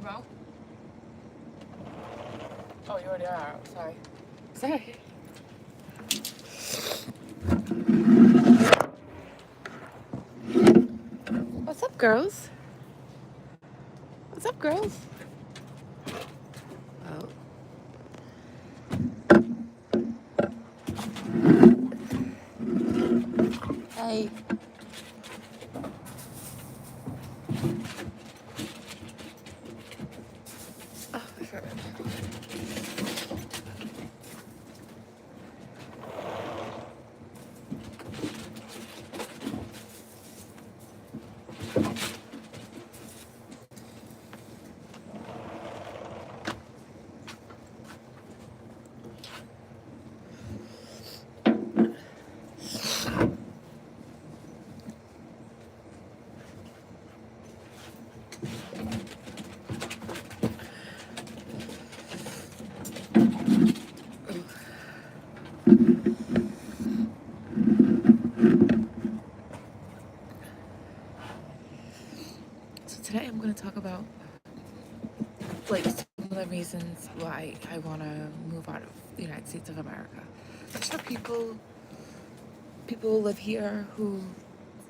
about? Oh, you already are. Sorry. Sorry. What's up, girls? What's up, girls? Oh. Hey. Oh, sure. So today I'm going to talk about like some of the reasons why I want to move out of the United States of America. Just for people who live here who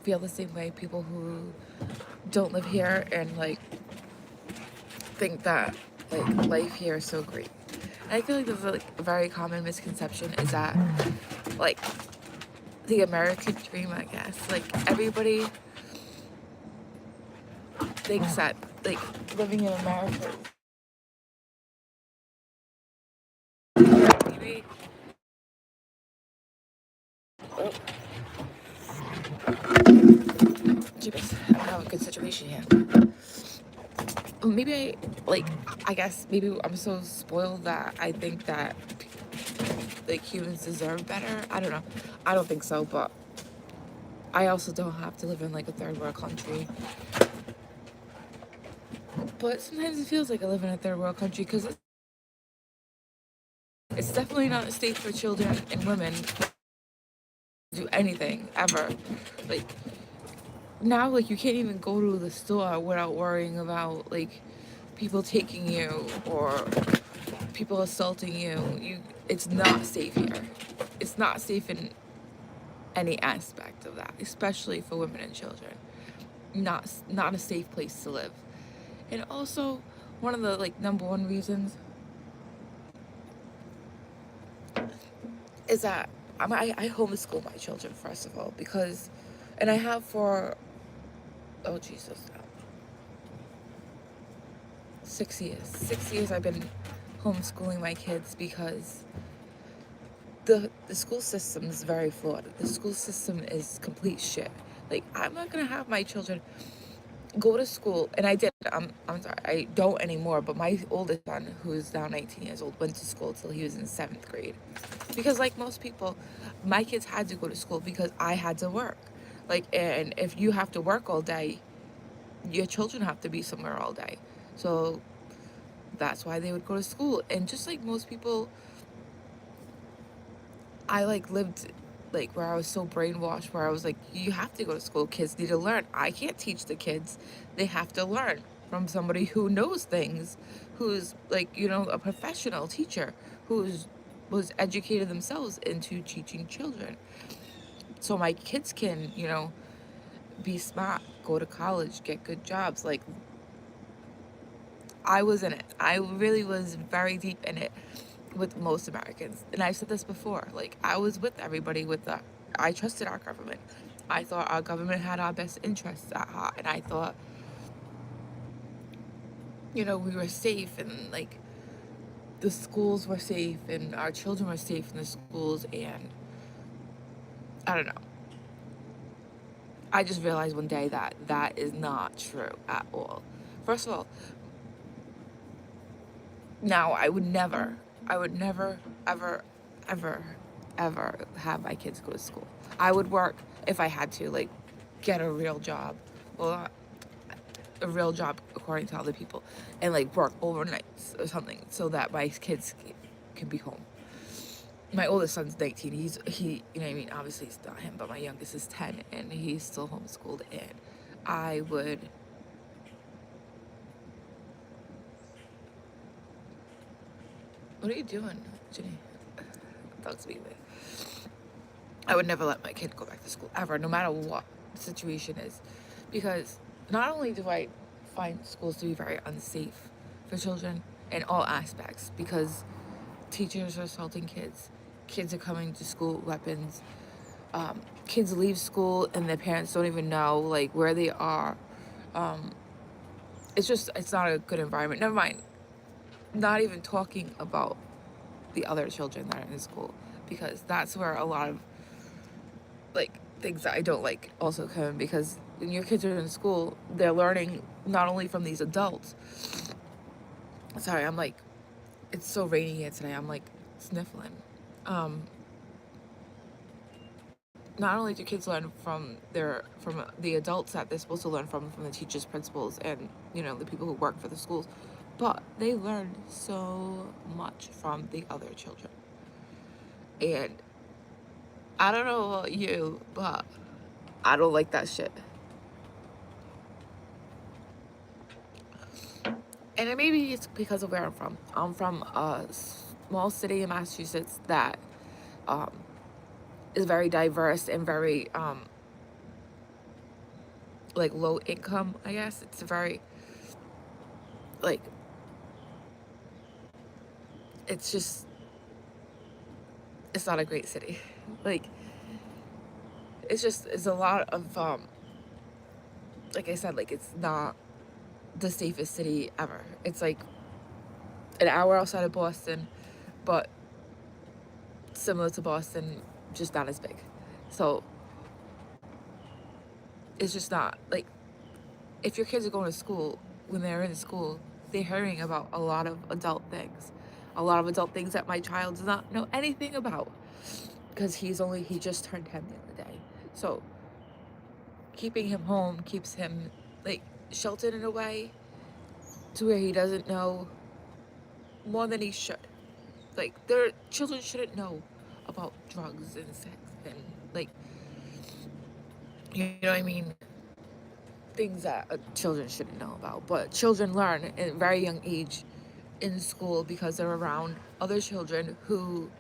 feel the same way, people who don't live here and like think that like life here is so great. And I feel like there's like a very common misconception is that like the American dream, I guess. Like everybody thinks that like living in America maybe oh, jeepers, I don't have a good situation here. Maybe I guess maybe I'm so spoiled that I think that like humans deserve better. I don't know. I don't think so, but I also don't have to live in like a third world country. But sometimes it feels like I live in a third world country because it's definitely not a state for children and women to do anything ever. Like now, like you can't even go to the store without worrying about like people taking you or people assaulting you. It's not safe here. It's not safe in any aspect of that, especially for women and children. Not a safe place to live. And also, one of the like number one reasons is that I homeschool my children first of all because, and I have for oh Jesus, 6 years. 6 years I've been homeschooling my kids because the school system is very flawed. The school system is complete shit. Like I'm not gonna have my children go to school, and I did. I'm sorry, I don't anymore. But my oldest son, who is now 19 years old, went to school till he was in 7th grade, because like most people, my kids had to go to school because I had to work. Like, and if you have to work all day, your children have to be somewhere all day. So that's why they would go to school. And just like most people, I like lived like where I was so brainwashed where I was like, you have to go to school. Kids need to learn. I can't teach the kids. They have to learn from somebody who knows things, who's like, a professional teacher who's was educated themselves into teaching children. So my kids can, be smart, go to college, get good jobs. Like I was in it. I really was very deep in it with most Americans. And I've said this before. Like I was with everybody I trusted our government. I thought our government had our best interests at heart, and I thought, we were safe, and like the schools were safe and our children were safe in the schools. And I don't know. I just realized one day that that is not true at all. First of all, now I would never, ever, ever, ever have my kids go to school. I would work if I had to, like, get a real job. Well, not a real job according to other people, and like work overnights or something so that my kids can be home. My oldest son's 19. You know what I mean? Obviously, it's not him, but my youngest is 10, and he's still homeschooled. And I would What are you doing, Ginny? Dog's being me. I would never let my kid go back to school ever, no matter what the situation is, because not only do I find schools to be very unsafe for children in all aspects, because teachers are assaulting kids, kids are coming to school with weapons, kids leave school and their parents don't even know like where they are. Um, it's not a good environment. Never mind, not even talking about the other children that are in school, because that's where a lot of like things that I don't like also come in, because when your kids are in school, they're learning not only from these adults. Sorry, I'm like, it's so rainy here today. I'm like sniffling. Um, not only do kids learn from the adults that they're supposed to learn from the teachers, principals, and the people who work for the schools, but they learn so much from the other children. And I don't know about you, but I don't like that shit. And maybe it's because of where I'm from. I'm from a small city in Massachusetts that um, is very diverse and very like low income, I guess. It's very like, it's just, it's not a great city. Like, it's a lot of like I said, like, it's not the safest city ever. It's like an hour outside of Boston, but similar to Boston, just not as big. So it's just not like, if your kids are going to school, when they're in school, they're hearing about a lot of adult things, that my child does not know anything about, because he just turned 10 the other day. So keeping him home keeps him like sheltered in a way to where he doesn't know more than he should. Like, their children shouldn't know about drugs and sex and like, you know what I mean, things that children shouldn't know about. But children learn at a very young age in school because they're around other children who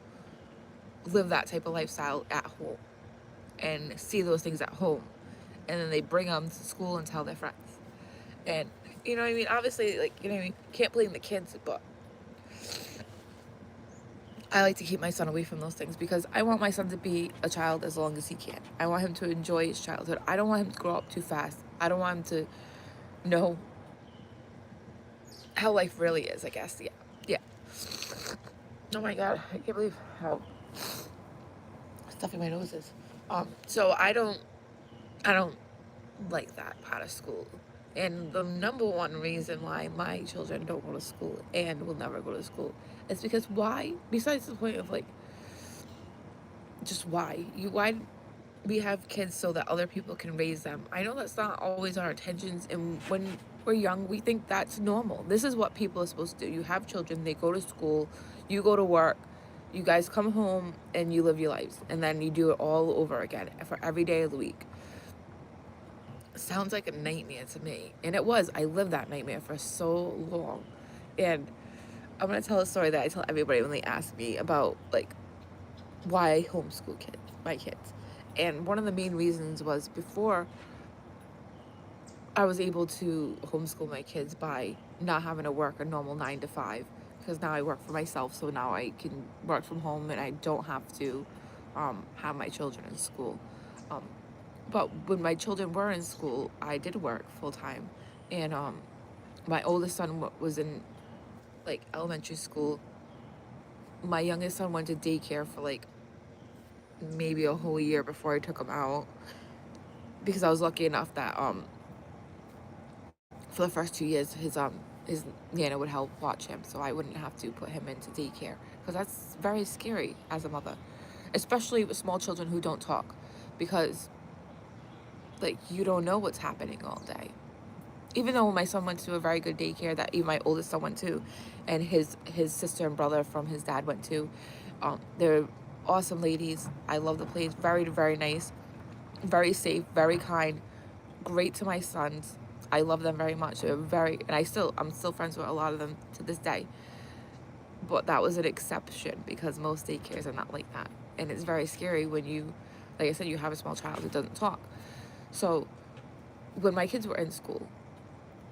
live that type of lifestyle at home and see those things at home, and then they bring them to school and tell their friends. And you know what I mean, obviously, like, you know what I mean, can't blame the kids, but I like to keep my son away from those things, because I want my son to be a child as long as he can. I want him to enjoy his childhood. I don't want him to grow up too fast. I don't want him to know how life really is, I guess. Yeah. Oh my god, I can't believe how stuffy my nose is. So I don't like that part of school. And the number one reason why my children don't go to school and will never go to school is because why? Besides the point of like, just why we have kids so that other people can raise them. I know that's not always our intentions, and when we're young, we think that's normal. This is what people are supposed to do. You have children, they go to school, you go to work, you guys come home and you live your lives, and then you do it all over again for every day of the week. Sounds like a nightmare to me, and it was. I lived that nightmare for so long. And I'm gonna tell a story that I tell everybody when they ask me about like why I homeschool my kids. And one of the main reasons was, before, I was able to homeschool my kids by not having to work a normal 9 to 5, because now I work for myself, so now I can work from home and I don't have to have my children in school. Um, but when my children were in school, I did work full time, and my oldest son was in like elementary school. My youngest son went to daycare for like maybe a whole year before I took him out, because I was lucky enough that for the first 2 years his Nana would help watch him, so I wouldn't have to put him into daycare, because that's very scary as a mother, especially with small children who don't talk, because like, you don't know what's happening all day. Even though my son went to a very good daycare that even my oldest son went to, and his sister and brother from his dad went to, they're awesome ladies. I love the place. Very, very nice, very safe, very kind, great to my sons. I love them very much. They're very, and I'm still friends with a lot of them to this day. but that was an exception because most daycares are not like that. And it's very scary when you, like I said, you have a small child that doesn't talk. So when my kids were in school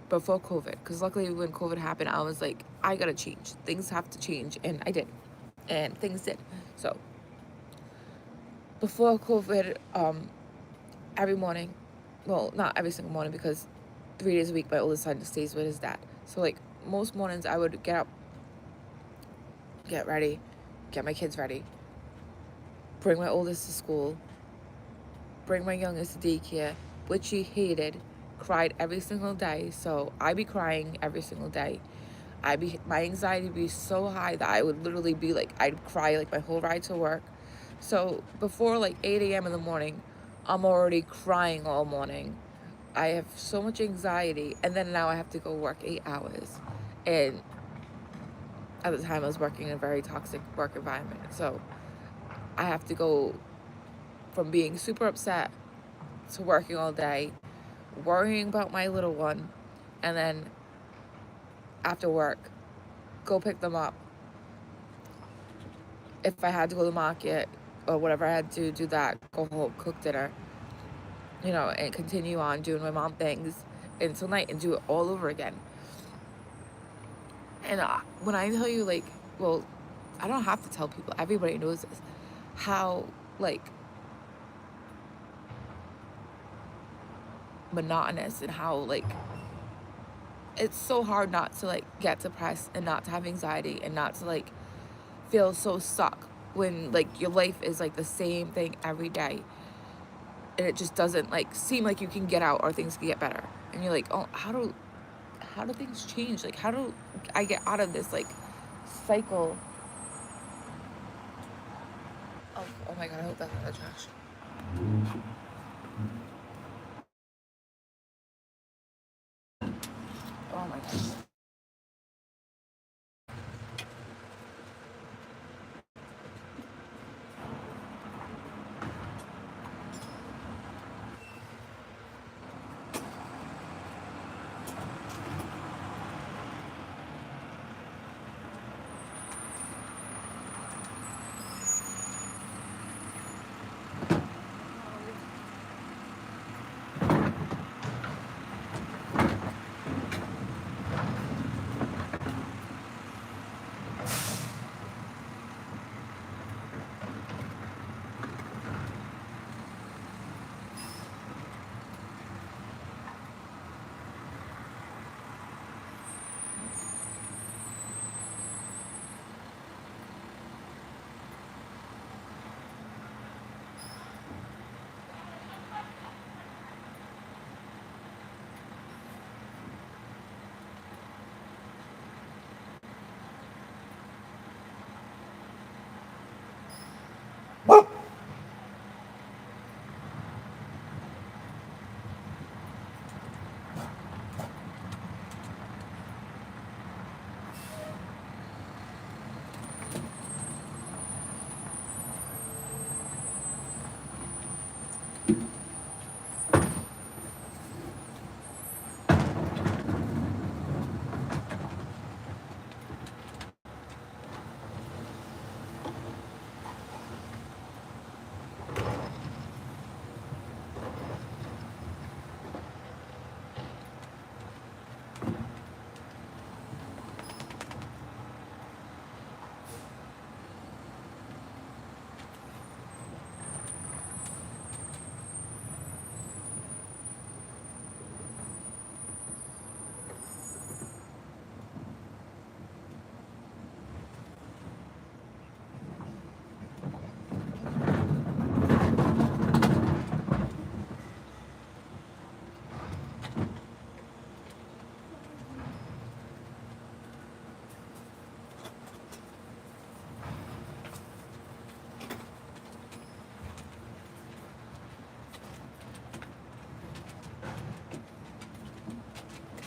before COVID, because luckily when COVID happened, I was like, I gotta change. Things have to change. And I did. And things did. So before COVID, every morning, well, not every single morning because 3 days a week my oldest son stays with his dad. So like most mornings I would get up, get ready, get my kids ready, bring my oldest to school, bring my youngest to daycare, which she hated, cried every single day. So I'd be crying every single day. My anxiety would be so high that I would literally be like, I'd cry like my whole ride to work. So before like 8 a.m. in the morning, I'm already crying all morning. I have so much anxiety, and then now I have to go work 8 hours. And at the time I was working in a very toxic work environment. So I have to go from being super upset to working all day, worrying about my little one, and then after work, go pick them up. If I had to go to the market or whatever I had to do that, go home, cook dinner, and continue on doing my mom things until night and do it all over again. And when I tell you, like, well, I don't have to tell people, everybody knows this, how, like, monotonous and how, like, it's so hard not to, like, get depressed and not to have anxiety and not to, like, feel so stuck when, like, your life is, like, the same thing every day. And it just doesn't, like, seem like you can get out or things can get better. And you're like, oh, how do things change? Like, how do I get out of this, like, cycle of, oh my God, I hope that's not the trash. Oh my God.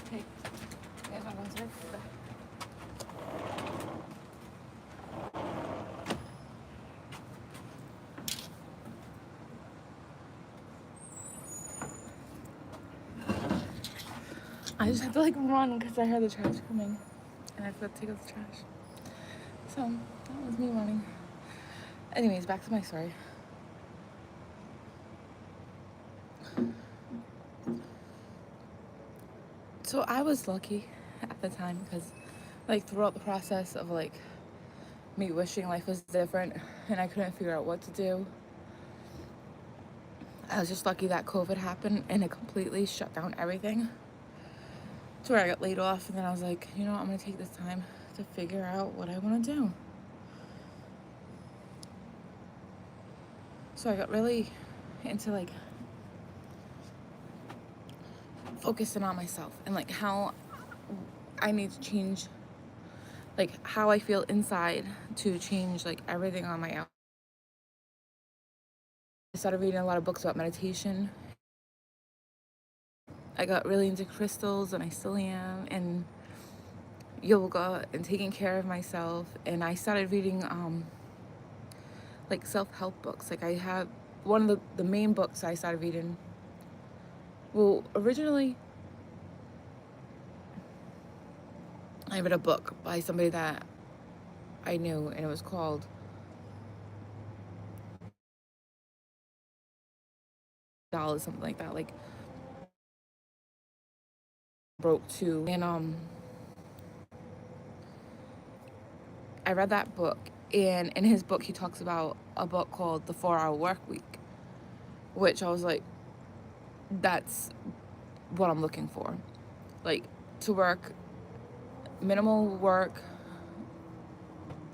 Hey, you guys want to go inside? I just have to like run because I heard the trash coming and I have to take out the trash. So that was me running. Anyways, back to my story. So I was lucky at the time because, like, throughout the process of like me wishing life was different and I couldn't figure out what to do, I was just lucky that COVID happened and it completely shut down everything to where I got laid off. And then I was like, you know, I'm gonna take this time to figure out what I want to do. So I got really into like focusing on myself and like how I need to change, like how I feel inside to change like everything on my out. I started reading a lot of books about meditation. I got really into crystals, and I still am, and yoga and taking care of myself. And I started reading like self-help books. Like I have one of the main books I started reading. Well, originally I read a book by somebody that I knew, and it was called Dollars, something like that. Like broke too, and I read that book, and in his book he talks about a book called The 4 Hour Work Week, which I was like, that's what I'm looking for. Like to work minimal work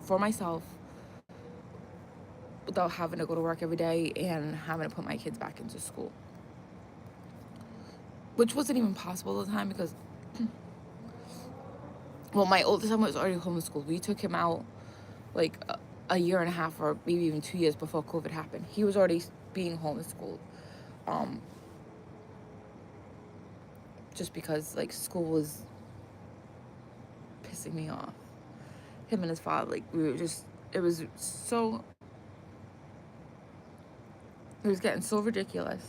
for myself without having to go to work every day and having to put my kids back into school, which wasn't even possible at the time because, well, my oldest son was already homeschooled. We took him out like a year and a half or maybe even 2 years before COVID happened. He was already being homeschooled, just because like school was pissing me off. Him and his father, like we were just, it was so, it was getting so ridiculous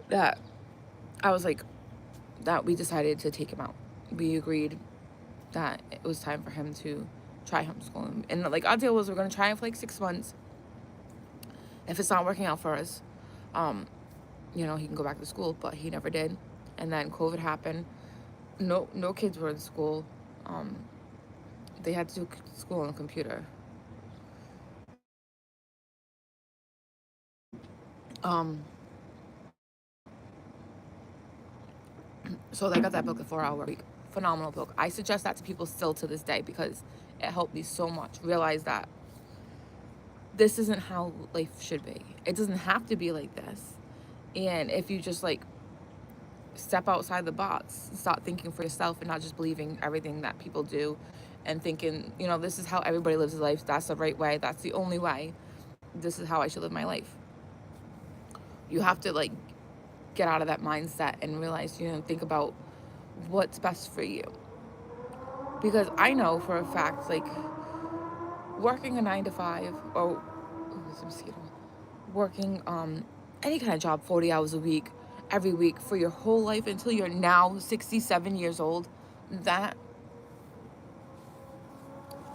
that I was like, that we decided to take him out. We agreed that it was time for him to try homeschooling. And like our deal was we're gonna try it for like 6 months. If it's not working out for us, you know, he can go back to school, but he never did. And then COVID happened. No kids were in school. They had to do school on the computer. So I got that book, The 4 Hour Week. Phenomenal book. I suggest that to people still to this day because it helped me so much realize that this isn't how life should be. It doesn't have to be like this. And if you just like step outside the box, start thinking for yourself and not just believing everything that people do and thinking, you know, this is how everybody lives their life. That's the right way. That's the only way. This is how I should live my life. You have to like get out of that mindset and realize, you know, think about what's best for you. Because I know for a fact, like working a 9 to 5 or there's a mosquito, working any kind of job 40 hours a week, every week for your whole life until you're now 67 years old, that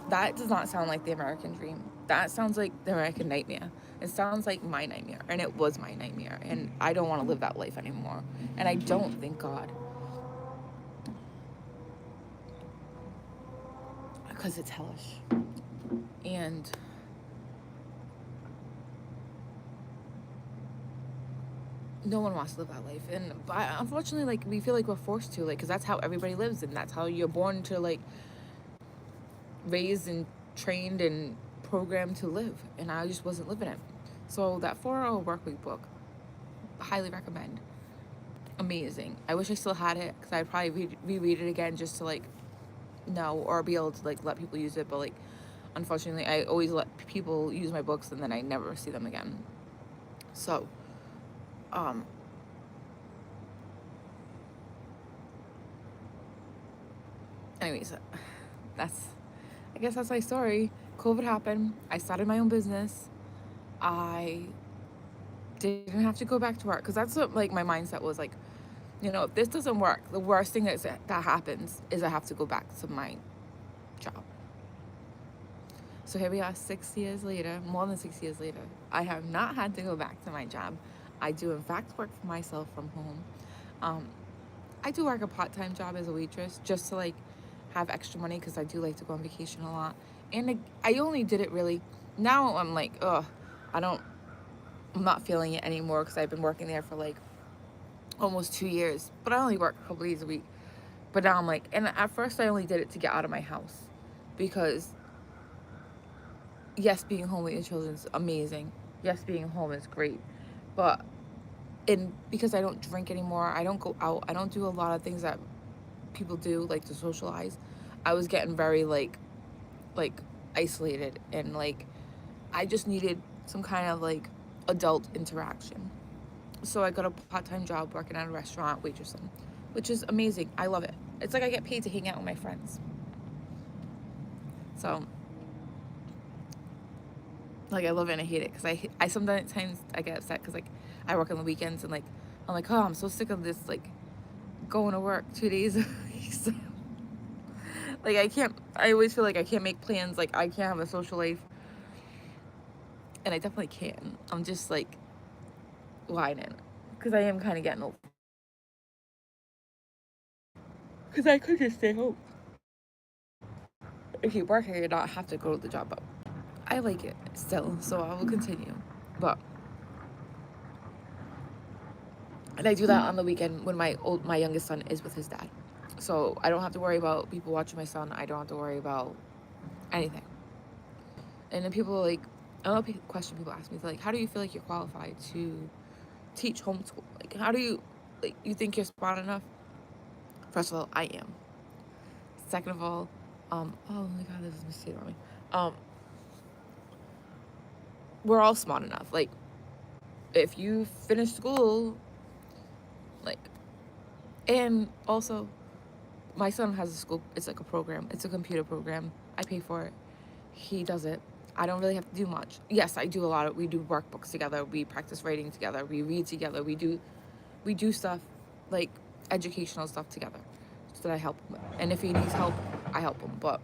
does not sound like the American dream. That sounds like the American nightmare. It sounds like my nightmare, and it was my nightmare, and I don't want to live that life anymore. And I don't, thank God, because it's hellish. And no one wants to live that life, and but unfortunately, like we feel like we're forced to, like, because that's how everybody lives, and that's how you're born to, like, raised and trained and programmed to live, and I just wasn't living it. So that 4 Hour Work Week book, highly recommend. Amazing. I wish I still had it because I'd probably reread it again just to like know or be able to like let people use it, but like unfortunately I always let people use my books and then I never see them again. So anyways, I guess that's my story. COVID happened. I started my own business. I didn't have to go back to work because that's what like my mindset was like. You know, if this doesn't work, the worst thing that happens is I have to go back to my job. So here we are 6 years later, more than 6 years later. I have not had to go back to my job. I do, in fact, work for myself from home. Um, I do work a part-time job as a waitress just to like have extra money because I do like to go on vacation a lot. And I only did it really, now I'm like, I don't, I'm not feeling it anymore because I've been working there for like almost 2 years, but I only work a couple days a week. But now I'm like, and at first I only did it to get out of my house because yes, being home with your children is amazing. Yes, being home is great. But because I don't drink anymore, I don't go out, I don't do a lot of things that people do like to socialize. I was getting very like isolated, and like I just needed some kind of like adult interaction. So I got a part-time job working at a restaurant waitressing, which is amazing. I love it. It's like I get paid to hang out with my friends. So like I love it and I hate it because I sometimes I get upset because like I work on the weekends and like I'm like, oh, I'm so sick of this like going to work 2 days a week. So, like I always feel like I can't make plans, like I can't have a social life, and I definitely can. I'm just like whining because I am kind of getting old. Because I could just stay home. If you work here, you don't have to go to the job. But I like it still, so I will continue. But and I do that on the weekend when my youngest son is with his dad, so I don't have to worry about people watching my son. I don't have to worry about anything. And then people like, another question people ask me is like, how do you feel like you're qualified to teach homeschool? Like, how do you, like, you think you're smart enough? First of all, I am. Second of all, oh my god, this is mistake on me. Um, we're all smart enough. Like, if you finish school, like, and also, my son has a school. It's like a program. It's a computer program. I pay for it. He does it. I don't really have to do much. Yes, I do a lot of. We do workbooks together. We practice writing together. We read together. We do stuff like educational stuff together, so that I help him with. And if he needs help, I help him. But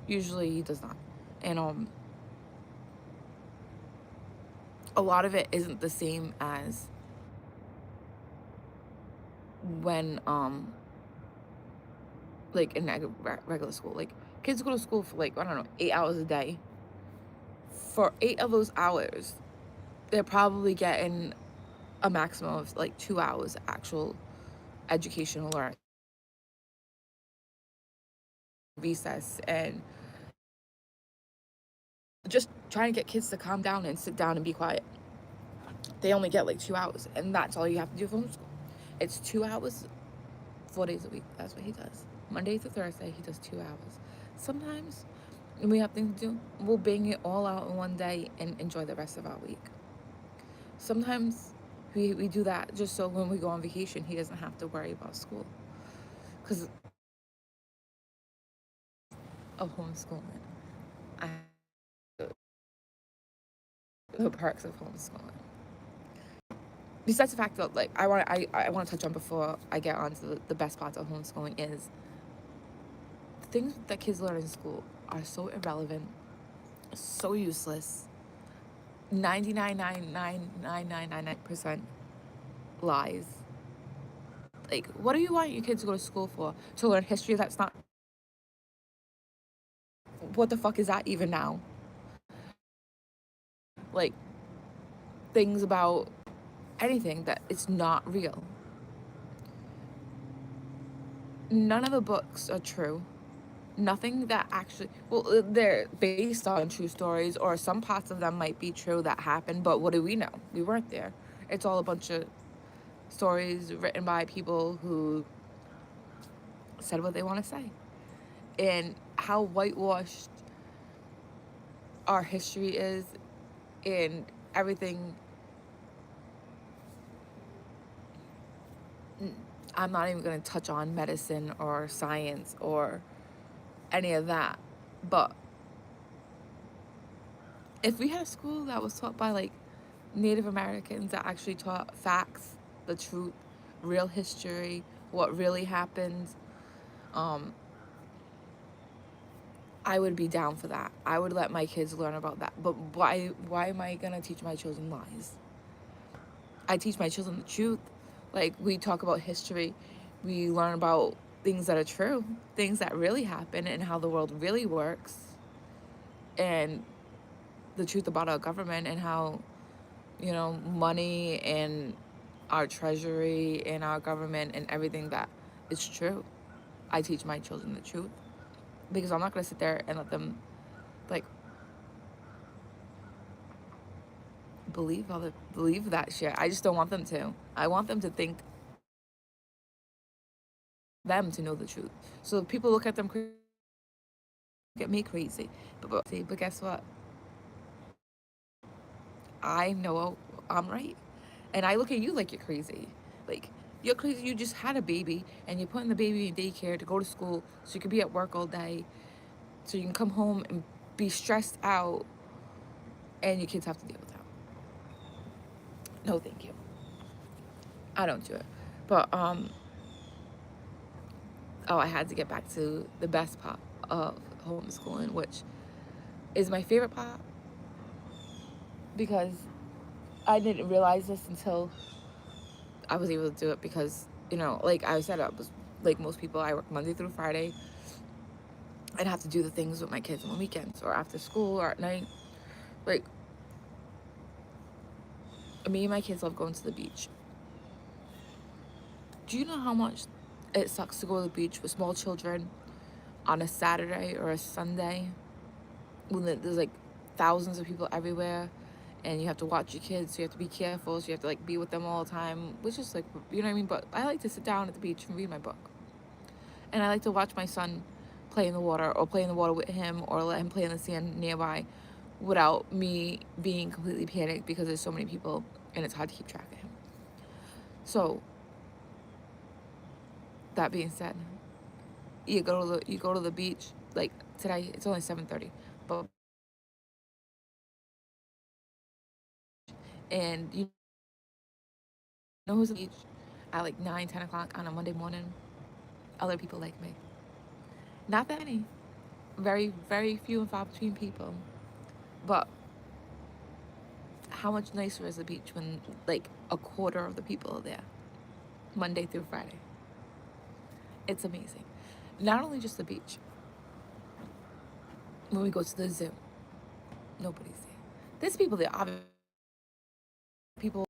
usually he does not. And a lot of it isn't the same as when like in regular school. Like kids go to school for like, I don't know, 8 hours a day. For 8 of those hours, they're probably getting a maximum of like 2 hours actual educational learning, recess, and just trying to get kids to calm down and sit down and be quiet. They only get like 2 hours, and that's all you have to do for homeschool. It's 2 hours, 4 days a week. That's what he does. Monday through Thursday, he does 2 hours. Sometimes when we have things to do, we'll bang it all out in one day and enjoy the rest of our week. Sometimes we do that just so when we go on vacation, he doesn't have to worry about school. Because of homeschooling, I the perks of homeschooling. Besides the fact that like I want to touch on before I get on to the best parts of homeschooling is the things that kids learn in school are so irrelevant, so useless, 99.99999% lies. Like, what do you want your kids to go to school for? To learn history that's not, what the fuck is that even now? Like, things about anything that it's not real. None of the books are true. Nothing that actually, well, they're based on true stories, or some parts of them might be true that happened, but what do we know? We weren't there. It's all a bunch of stories written by people who said what they want to say. And how whitewashed our history is, and everything. I'm not even going to touch on medicine or science or any of that. But if we had a school that was taught by like Native Americans that actually taught facts, the truth, real history, what really happened, um, I would be down for that. I would let my kids learn about that. But why am I gonna teach my children lies? I teach my children the truth. Like, we talk about history, we learn about things that are true, things that really happen, and how the world really works, and the truth about our government, and how, money and our treasury and our government and everything that is true. I teach my children the truth because I'm not going to sit there and let them, like, believe that shit. I just don't want them to. I want them to think, them to know the truth. So if people look at them, at me crazy, but guess what? I know I'm right, and I look at you like you're crazy. Like, you're crazy. You just had a baby, and you're putting the baby in daycare to go to school, so you could be at work all day, so you can come home and be stressed out, and your kids have to deal with that. No, thank you. I don't do it. But oh, I had to get back to the best part of homeschooling, which is my favorite part, because I didn't realize this until I was able to do it, because, like I said, I was like most people, I work Monday through Friday. I'd have to do the things with my kids on the weekends or after school or at night. Like, me and my kids love going to the beach. Do you know how much it sucks to go to the beach with small children on a Saturday or a Sunday when there's like thousands of people everywhere, and you have to watch your kids, so you have to be careful, so you have to like be with them all the time, which is like, you know what I mean? But I like to sit down at the beach and read my book. And I like to watch my son play in the water, or play in the water with him, or let him play in the sand nearby without me being completely panicked because there's so many people and it's hard to keep track of him. So, that being said, you go to the beach, like today it's only 7:30, but and you know who's at the beach at like 9, 10 o'clock on a Monday morning? Other people like me. Not that many. Very, very few and far between people. But how much nicer is the beach when like a quarter of the people are there, Monday through Friday? It's amazing. Not only just the beach. When we go to the zoo, nobody's there. There's people there. Obviously, people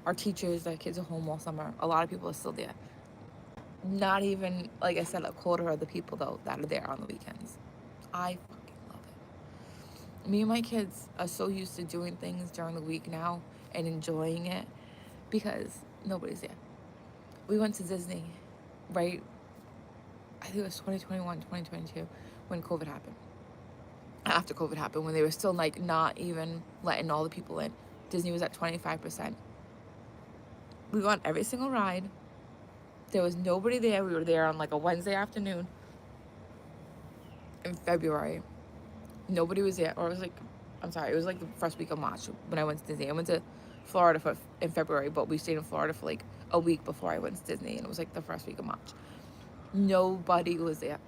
are teachers. Their kids are home all summer. A lot of people are still there. Not even, like I said, a quarter of the people though that are there on the weekends. I fucking love it. Me and my kids are so used to doing things during the week now and enjoying it because nobody's there. We went to Disney, right? I think it was 2021, 2022, when COVID happened. After COVID happened, when they were still like not even letting all the people in. Disney was at 25%. We went every single ride. There was nobody there. We were there on like a Wednesday afternoon in February. Nobody was there. Or it was like, I'm sorry, it was like the first week of March when I went to Disney. I went to Florida in February, but we stayed in Florida for like a week before I went to Disney, and it was like the first week of March. Nobody was there.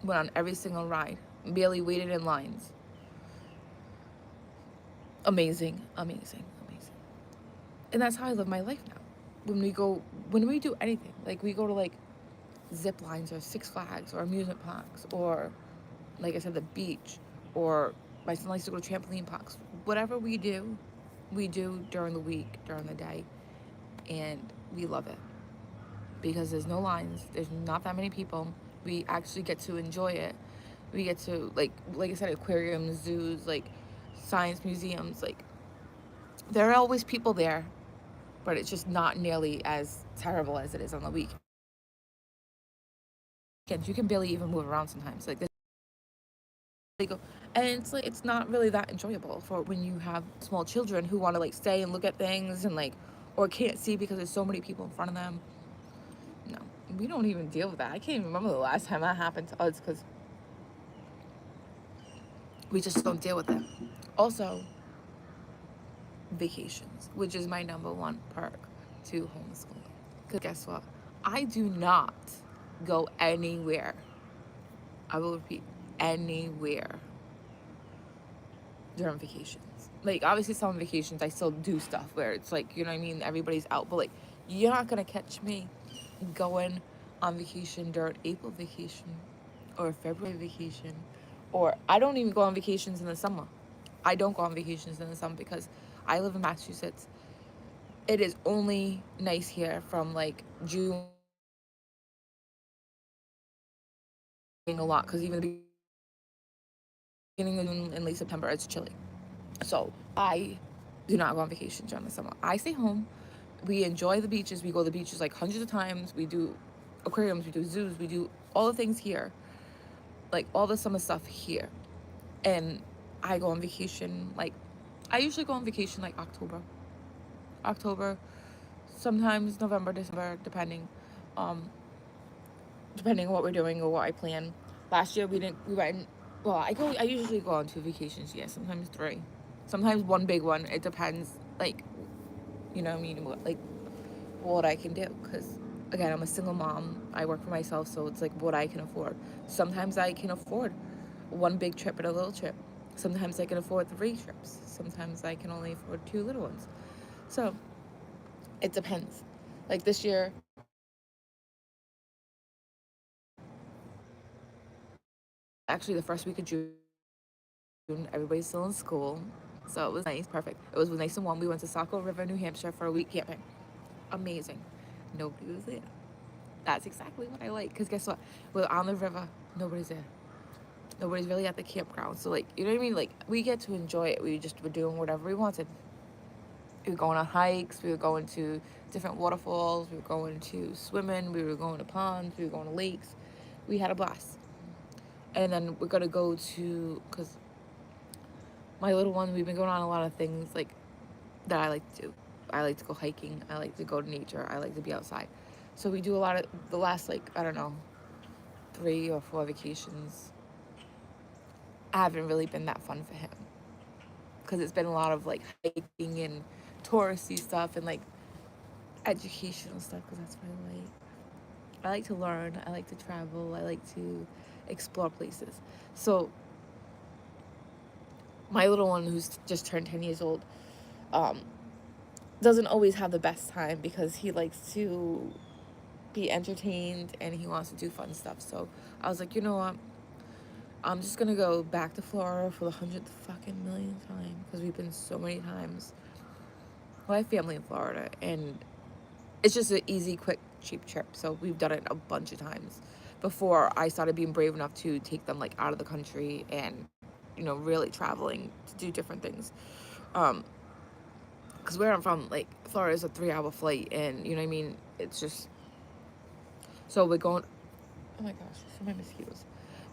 Went on every single ride. Barely waited in lines. Amazing, amazing, amazing. And that's how I live my life now. When we do anything, like we go to like zip lines or Six Flags or amusement parks, or like I said, the beach, or my son likes to go to trampoline parks. Whatever we do during the week, during the day, and we love it because there's no lines, there's not that many people. We actually get to enjoy it. We get to like I said, aquariums, zoos, like science museums, like there are always people there, but it's just not nearly as terrible as it is on the weekends. You can barely even move around sometimes. Like go, and it's like it's not really that enjoyable for when you have small children who want to like stay and look at things and like, or can't see because there's so many people in front of them. No, we don't even deal with that. I can't even remember the last time that happened to us because we just don't deal with it. Also, vacations, which is my number one perk to homeschooling. Because guess what? I do not go anywhere. I will repeat, anywhere during vacations. Like, obviously, some vacations I still do stuff where it's like, you know what I mean? Everybody's out, but like, you're not gonna catch me going on vacation during April vacation or February vacation, or I don't even go on vacations in the summer. I don't go on vacations in the summer because I live in Massachusetts. It is only nice here from like June a lot because even the beginning of June and late September it's chilly. So I do not go on vacation during the summer. I stay home. We enjoy the beaches. We go to the beaches like hundreds of times. We do aquariums. We do zoos. We do all the things here, like all the summer stuff here. And I go on vacation like I usually go on vacation like October, sometimes November, December, um, depending on what we're doing or what I plan. Last year we didn't. We went. Well, I usually go on 2 vacations. Yeah, sometimes 3, sometimes one big one. It depends. Like, you know what I mean? What I can do. Because again, I'm a single mom. I work for myself, so it's like what I can afford. Sometimes I can afford one big trip and a little trip. Sometimes I can afford 3 trips. Sometimes I can only afford 2 little ones. So it depends. Like this year, actually the first week of June, everybody's still in school. So it was nice, perfect. It was nice and warm. We went to Saco River, New Hampshire for a week camping. Amazing. Nobody was there. That's exactly what I like. Because guess what? We're on the river. Nobody's there. Nobody's really at the campground. So, like, you know what I mean? Like, we get to enjoy it. We just were doing whatever we wanted. We were going on hikes. We were going to different waterfalls. We were going to swimming. We were going to ponds. We were going to lakes. We had a blast. And then we're going to go to, because my little one, we've been going on a lot of things, like, that I like to do. I like to go hiking. I like to go to nature. I like to be outside. So we do a lot of the last, like, I don't know, 3 or 4 vacations haven't really been that fun for him because it's been a lot of like hiking and touristy stuff and like educational stuff because that's what I like. I like to learn. I like to travel. I like to explore places. So my little one, who's just turned 10 years old, um, doesn't always have the best time because he likes to be entertained and he wants to do fun stuff. So I was like, you know what? I'm just gonna go back to Florida for the 100th fucking millionth time because we've been so many times. Well, I have family in Florida, and it's just an easy, quick, cheap trip. So we've done it a bunch of times before I started being brave enough to take them like out of the country and, you know, really traveling to do different things. Because where I'm from, like Florida is a 3-hour flight, and you know what I mean. It's just so we're going. Oh my gosh, so many mosquitoes.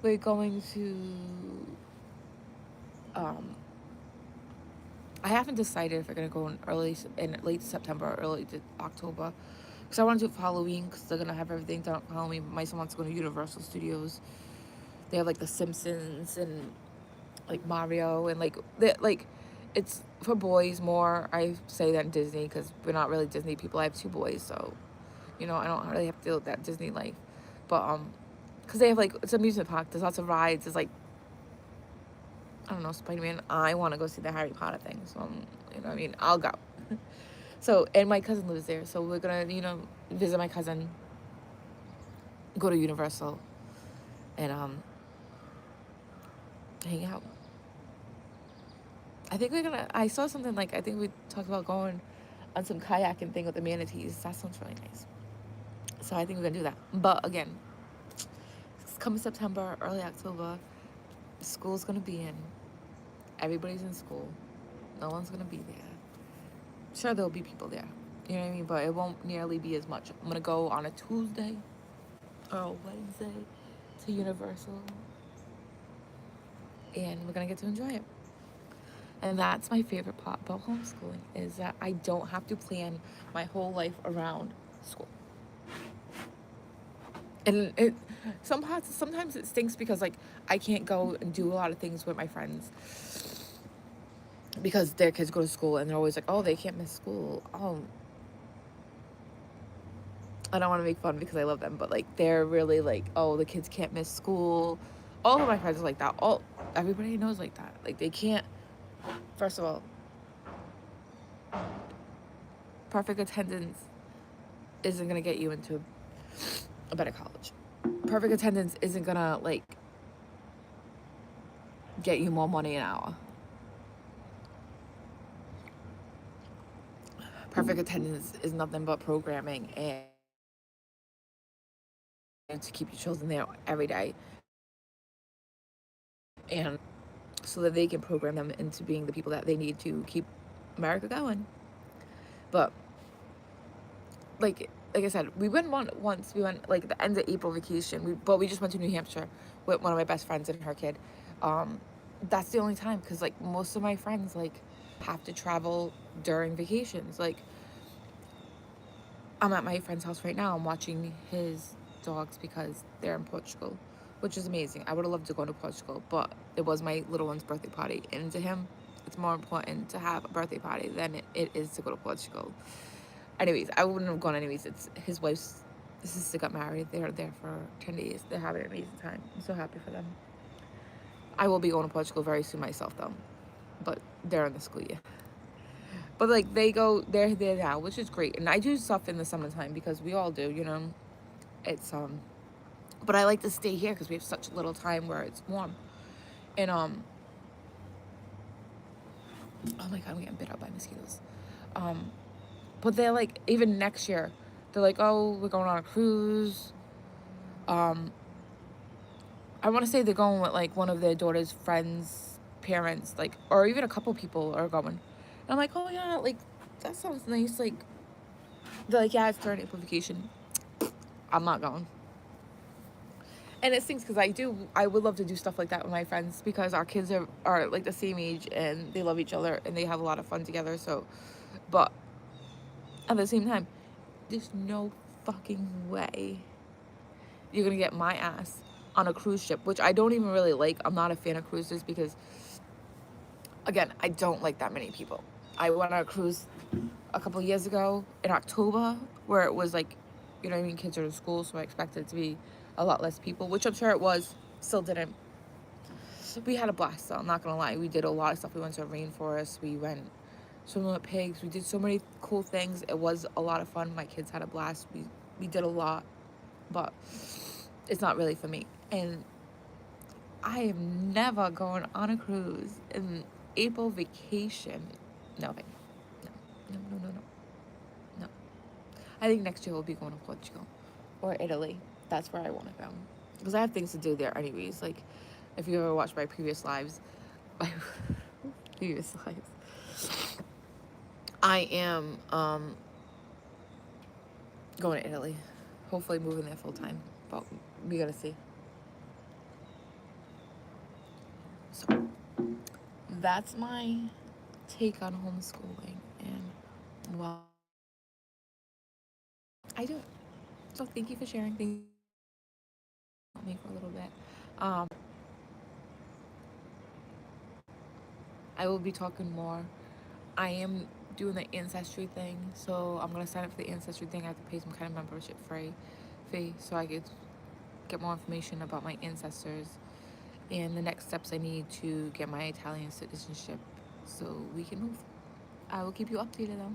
We're going to. Um, I haven't decided if we're gonna go in late September or early October, because I want to do it for Halloween because they're gonna have everything done for Halloween. My son wants to go to Universal Studios. They have like the Simpsons and like Mario and like it's for boys more. I say than Disney because we're not really Disney people. I have 2 boys, so you know I don't really have to deal with that Disney life. But because they have like it's an amusement park. There's lots of rides. There's like I don't know, Spider-Man. I want to go see the Harry Potter thing. So, you know what I mean? I'll go. So, and my cousin lives there. So we're going to, you know, visit my cousin, go to Universal, and hang out. I think we're going to, I saw something like, I think we talked about going on some kayaking thing with the manatees. That sounds really nice. So I think we're going to do that. But again, it's coming September, early October, school's going to be in. Everybody's in school. No one's going to be there. Sure, there'll be people there. You know what I mean? But it won't nearly be as much. I'm gonna go on a Tuesday or a Wednesday to Universal, and we're gonna get to enjoy it. And that's my favorite part about homeschooling is that I don't have to plan my whole life around school. And it sometimes it stinks because like I can't go and do a lot of things with my friends because their kids go to school and they're always like, oh, they can't miss school. Oh, I don't want to make fun because I love them, but like they're really like, oh, the kids can't miss school. All of my friends are like that. Everybody knows like that. Like they can't. First of all, perfect attendance isn't gonna get you into a better college. Perfect attendance isn't gonna like get you more money an hour. Perfect attendance is nothing but programming and to keep your children there every day, and so that they can program them into being the people that they need to keep America going. But like I said, we went once. We went like the end of April vacation. But we just went to New Hampshire with one of my best friends and her kid. That's the only time because like most of my friends like have to travel during vacations. Like I'm at my friend's house right now. I'm watching his dogs because they're in Portugal, which is amazing. I would have loved to go to Portugal, but it was my little one's birthday party, and to him, it's more important to have a birthday party than it is to go to Portugal. Anyways, I wouldn't have gone anyways. It's his wife's sister got married. They're there for 10 days. They're having an amazing time. I'm so happy for them. I will be going to Portugal very soon myself, though. But they're in the school year. But, like, they're there now, which is great. And I do stuff in the summertime because we all do, you know. It's, but I like to stay here because we have such little time where it's warm. And, oh my God, I'm getting bit out by mosquitoes. But they're like, even next year, they're like, oh, we're going on a cruise. I want to say they're going with like one of their daughter's friends' parents, like, or even a couple people are going. And I'm like, oh yeah, like that sounds nice. Like, they're like, yeah, it's during April vacation. I'm not going. And it stinks because I would love to do stuff like that with my friends because our kids are like the same age and they love each other and they have a lot of fun together. So, but at the same time, there's no fucking way you're gonna get my ass on a cruise ship, which I don't even really like. I'm not a fan of cruises because, again, I don't like that many people. I went on a cruise a couple of years ago in October where it was like, you know what I mean, kids are in school, so I expected it to be a lot less people, which I'm sure it was. Still didn't. We had a blast, though, I'm not gonna lie. We did a lot of stuff. We went to a rainforest. We went swimming with pigs. We did so many cool things. It was a lot of fun. My kids had a blast. We did a lot, but it's not really for me. And I am never going on a cruise in April vacation. No, babe. No. No. I think next year we'll be going to Portugal or Italy. That's where I want to go. Because I have things to do there anyways. Like, if you ever watched my previous lives, I am going to Italy. Hopefully moving there full time. But we gotta see. So that's my take on homeschooling and well, I do it. So thank you for sharing things with me for a little bit. I will be talking more. I am doing the ancestry thing, so I'm gonna sign up for the ancestry thing. I have to pay some kind of membership fee so I could get more information about my ancestors and the next steps I need to get my Italian citizenship so we can move. I will keep you updated though.